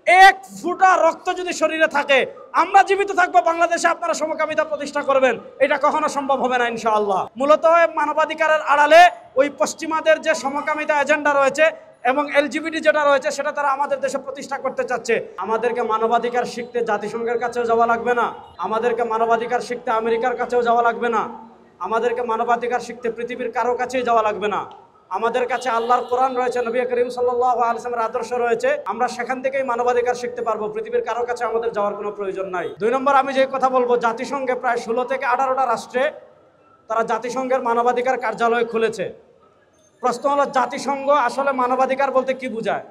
এক ফোঁটা রক্ত যদি শরীরে থাকে, আমরা জীবিত থাকবো, বাংলাদেশে আপনারা সমকামিতা প্রতিষ্ঠা করবেন, এটা কখনো সম্ভব হবে না ইনশাআল্লাহ। মূলত মানবাধিকারের আড়ালে ওই পশ্চিমাদের যে সমকামিতা এজেন্ডা রয়েছে এবং এলজিবিটি যেটা রয়েছে সেটা তারা আমাদের দেশে প্রতিষ্ঠা করতে চাচ্ছে। আমাদেরকে মানবাধিকার শিখতে জাতিসংঘের কাছেও যাওয়া লাগবে না, আমাদেরকে মানবাধিকার শিখতে আমেরিকার কাছেও যাওয়া লাগবে না, আমাদেরকে মানবাধিকার শিখতে পৃথিবীর কারো কাছেই যাওয়া লাগবে না। আমাদের কাছে আল্লাহর কোরআন রয়েছে, নবী করিম সাল্লাল্লাহু আলাইহি ওয়াসাল্লামের আদর্শ রয়েছে, আমরা সেখান থেকেই মানবাধিকার শিখতে পারবো, পৃথিবীর কারো কাছে আমাদের যাওয়ার কোনো প্রয়োজন নাই। 2 নম্বর, আমি যে কথা বলবো, জাতিসংঘে প্রায় 16 থেকে 18টা রাষ্ট্রে তারা জাতিসংঘের মানবাধিকার কার্যালয় খুলেছে। প্রশ্ন হলো, জাতিসংঘ আসলে মানবাধিকার বলতে কি বোঝায়?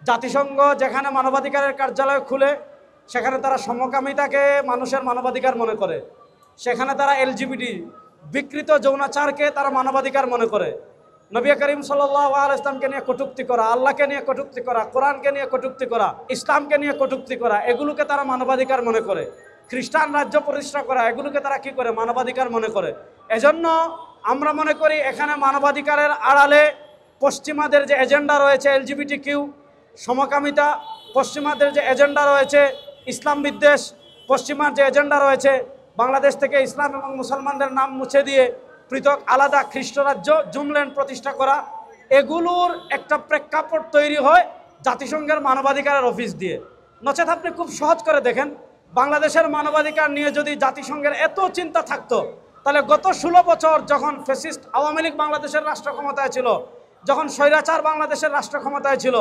জাতিসংঘ যেখানে মানবাধিকারের কার্যালয় খুলে সেখানে তারা সমকামিতাকে মানুষের মানবাধিকার মনে করে, সেখানে তারা এলজিবিটি বিকৃত যৌনাচারকে তারা মানবাধিকার মনে করে। নবী করিম সাল্লাল্লাহু আলাইহি ওয়াসাল্লামকে নিয়ে কটূক্তি করা, আল্লাহকে নিয়ে কটূক্তি করা, কোরআনকে নিয়ে কটূক্তি করা, ইসলামকে নিয়ে কটূক্তি করা, এগুলোকে তারা মানবাধিকার মনে করে। খ্রিস্টান রাজ্য প্রতিষ্ঠা করা, এগুলোকে তারা কি করে? মানবাধিকার মনে করে। এজন্য আমরা মনে করি এখানে মানবাধিকারের আড়ালে পশ্চিমাদের যে এজেন্ডা রয়েছে এলজিবিটি কিউ, সমকামিতা, পশ্চিমাদের যে এজেন্ডা রয়েছে ইসলাম বিদ্বেষ, পশ্চিমার যে এজেন্ডা রয়েছে বাংলাদেশ থেকে ইসলাম এবং মুসলমানদের নাম মুছে দিয়ে পৃথক আলাদা খ্রিস্ট রাজ্য জুমল্যান্ড প্রতিষ্ঠা করা, এগুলোর একটা প্রেক্ষাপট তৈরি হয় জাতিসংঘের মানবাধিকারের অফিস দিয়ে। নচেত আপনি খুব সহজ করে দেখেন, বাংলাদেশের মানবাধিকার নিয়ে যদি জাতিসংঘের এত চিন্তা থাকতো, তাহলে গত 16 বছর যখন ফ্যাসিস্ট আওয়ামী লীগ বাংলাদেশের রাষ্ট্র ক্ষমতায় ছিল, যখন স্বৈরাচার বাংলাদেশের রাষ্ট্র ক্ষমতায় ছিল,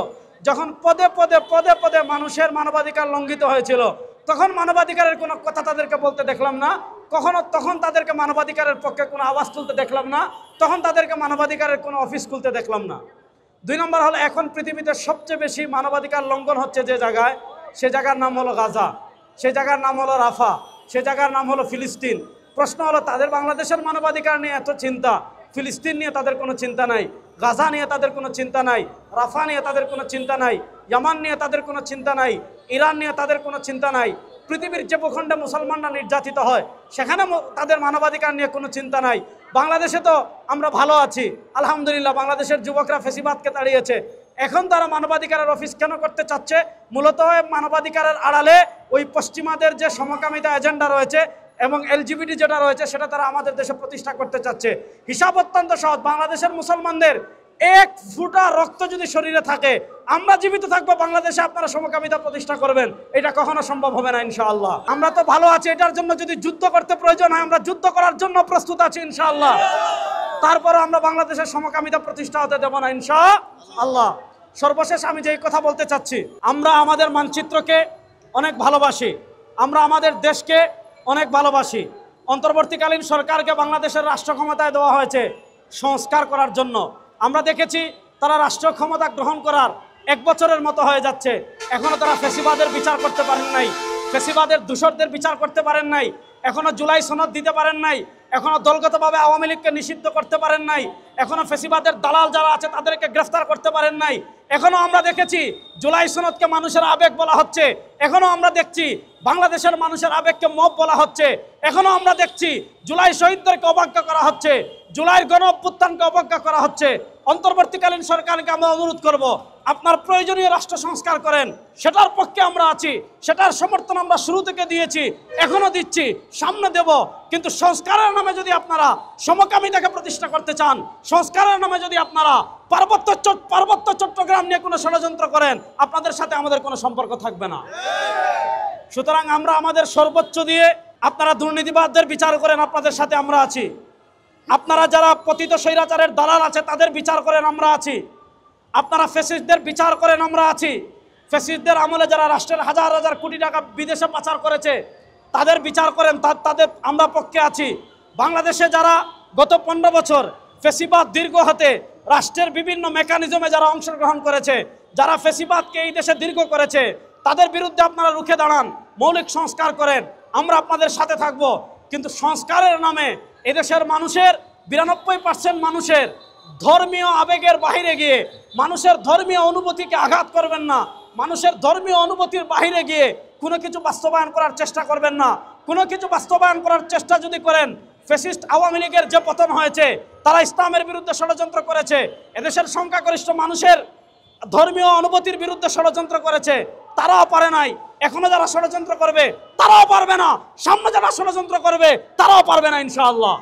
যখন পদে পদে পদে পদে মানুষের মানবাধিকার লঙ্ঘিত হয়েছিল, তখন মানবাধিকারের কোনো কথা তাদেরকে বলতে দেখলাম না, তখন তাদেরকে মানবাধিকারের পক্ষে কোনো আওয়াজ তুলতে দেখলাম না, তখন তাদেরকে মানবাধিকারের কোনো অফিস খুলতে দেখলাম না। 2 নম্বর হলো, এখন পৃথিবীতে সবচেয়ে বেশি মানবাধিকার লঙ্ঘন হচ্ছে যে জায়গায়, সে জায়গার নাম হলো গাজা, সে জায়গার নাম হলো রাফা, সে জায়গার নাম হলো ফিলিস্তিন। প্রশ্ন হলো, তাদের বাংলাদেশের মানবাধিকার নিয়ে এত চিন্তা, ফিলিস্তিন নিয়ে তাদের কোনো চিন্তা নাই, গাজা নিয়ে তাদের কোনো চিন্তা নাই, রাফা নিয়ে তাদের কোনো চিন্তা নাই, ইয়ামান নিয়ে তাদের কোনো চিন্তা নাই, ইরান নিয়ে তাদের কোনো চিন্তা নাই। পৃথিবীর যে ভূখণ্ডে মুসলমানরা নির্যাতিত হয় সেখানে তাদের মানবাধিকার নিয়ে কোনো চিন্তা নাই। বাংলাদেশে তো আমরা ভালো আছি আলহামদুলিল্লাহ, বাংলাদেশের যুবকরা ফেসিবাদকে তাড়িয়েছে। এখন তারা মানবাধিকারের অফিস কেন করতে চাচ্ছে? মূলত মানবাধিকারের আড়ালে ওই পশ্চিমাদের যে সমকামিতা এজেন্ডা রয়েছে এবং এলজিবিটি যেটা রয়েছে সেটা তারা আমাদের দেশে প্রতিষ্ঠা করতে চাচ্ছে। হিসাব অত্যন্ত সহজ, বাংলাদেশের মুসলমানদের এক ফোঁটা রক্ত যদি শরীরে থাকে, আমরা জীবিত থাকবো, বাংলাদেশে আপনারা সমকামিতা প্রতিষ্ঠা করবেন, এটা কখনো সম্ভব হবে না ইনশাআল্লাহ। আমরা তো ভালো আছি, এটার জন্য যদি যুদ্ধ করতে প্রয়োজন হয় আমরা যুদ্ধ করার জন্য প্রস্তুত আছি ইনশাআল্লাহ। তারপরে আমরা বাংলাদেশের সমকামিতা প্রতিষ্ঠা হতে দেব না ইনশাআল্লাহ। সর্বশেষ আমি যেই কথা বলতে চাচ্ছি, আমরা আমাদের মানচিত্রকে অনেক ভালোবাসি, আমরা আমাদের দেশকে অনেক ভালোবাসি। অন্তর্বর্তীকালীন সরকারকে বাংলাদেশের রাষ্ট্র ক্ষমতায় দেওয়া হয়েছে সংস্কার করার জন্য। আমরা দেখেছি তারা রাষ্ট্র ক্ষমতা গ্রহণ করার 1 বছরের মতো হয়ে যাচ্ছে, এখনো তারা ফ্যাসিবাদের বিচার করতে পারেন নাই, ফ্যাসিবাদের দূষরদের বিচার করতে পারেন নাই, এখনো জুলাই সনদ দিতে পারেন নাই, এখনো দলগতভাবে আওয়ামী লীগকে নিষিদ্ধ করতে পারেন নাই, এখনো ফ্যাসিবাদের দালাল যারা আছে তাদেরকে গ্রেফতার করতে পারেন নাই। এখনো আমরা দেখেছি জুলাই সনদকে মানুষের আবেগ বলা হচ্ছে, এখনো আমরা দেখছি বাংলাদেশের মানুষের আবেগকে মব বলা হচ্ছে, এখনো আমরা দেখছি জুলাই শহীদদেরকে অবজ্ঞা করা হচ্ছে, জুলাইয়ের গণ অভ্যুত্থানকে অবজ্ঞা করা হচ্ছে। অন্তর্বর্তীকালীন সরকারকে আমরা অনুরোধ করব, আপনার প্রয়োজনীয় রাষ্ট্র সংস্কার করেন, সেটার পক্ষে আমরা আছি, সেটার সমর্থন আমরা শুরু থেকে দিয়েছি, এখনো দিচ্ছি, সামনে দেব। কিন্তু সংস্কারের নামে যদি আপনারা সমকামিতাকে প্রতিষ্ঠা করতে চান, সংস্কারের নামে যদি আপনারা পার্বত্য চট্টগ্রাম নিয়ে কোনো ষড়যন্ত্র করেন, আপনাদের সাথে আমাদের কোনো সম্পর্ক থাকবে না। সুতরাং আমরা আমাদের সর্বোচ্চ দিয়ে, আপনারা দুর্নীতিবাদদের বিচার করেন, আপনাদের সাথে আমরা আছি। আপনারা যারা পতিত স্বৈরাচারের দালাল আছে তাদের বিচার করেন, আমরা আছি। আপনারা ফ্যাসিস্টদের বিচার করেন, আমরা আছি। ফ্যাসিস্টদের আমলে যারা রাষ্ট্রের হাজার হাজার কোটি টাকা বিদেশে পাচার করেছে তাদের বিচার করেন, তাদের আমরা পক্ষে আছি। বাংলাদেশে যারা গত 15 বছর ফ্যাসিবাদ দীর্ঘ হতে রাষ্ট্রের বিভিন্ন মেকানিজমে যারা অংশগ্রহণ করেছে, যারা ফ্যাসিবাদকে এই দেশে দীর্ঘ করেছে, তাদের বিরুদ্ধে আপনারা রুখে দাঁড়ান, মৌলিক সংস্কার করেন, আমরা আপনাদের সাথে থাকব। কিন্তু সংস্কারের নামে এদেশের মানুষের 92% মানুষের ধর্মীয় আবেগের বাইরে গিয়ে, মানুষের ধর্মীয় অনুভূতিকে আঘাত করবেন না, মানুষের ধর্মীয় অনুভূতির বাইরে গিয়ে কোনো কিছু বাস্তবায়ন করার চেষ্টা করবেন না। কোনো কিছু বাস্তবায়ন করার চেষ্টা যদি করেন, ফ্যাসিস্ট আওয়ামী লীগের যে পতন হয়েছে, তারা ইসলামের বিরুদ্ধে ষড়যন্ত্র করেছে, এদেশের সংখ্যাগরিষ্ঠ মানুষের ধর্মীয় অনুভূতির বিরুদ্ধে ষড়যন্ত্র করেছে, তারাও পারে নাই, এখনো যারা ষড়যন্ত্র করবে তারাও পারবে না, সামনে যারা ষড়যন্ত্র করবে তারাও পারবে না ইনশাআল্লাহ।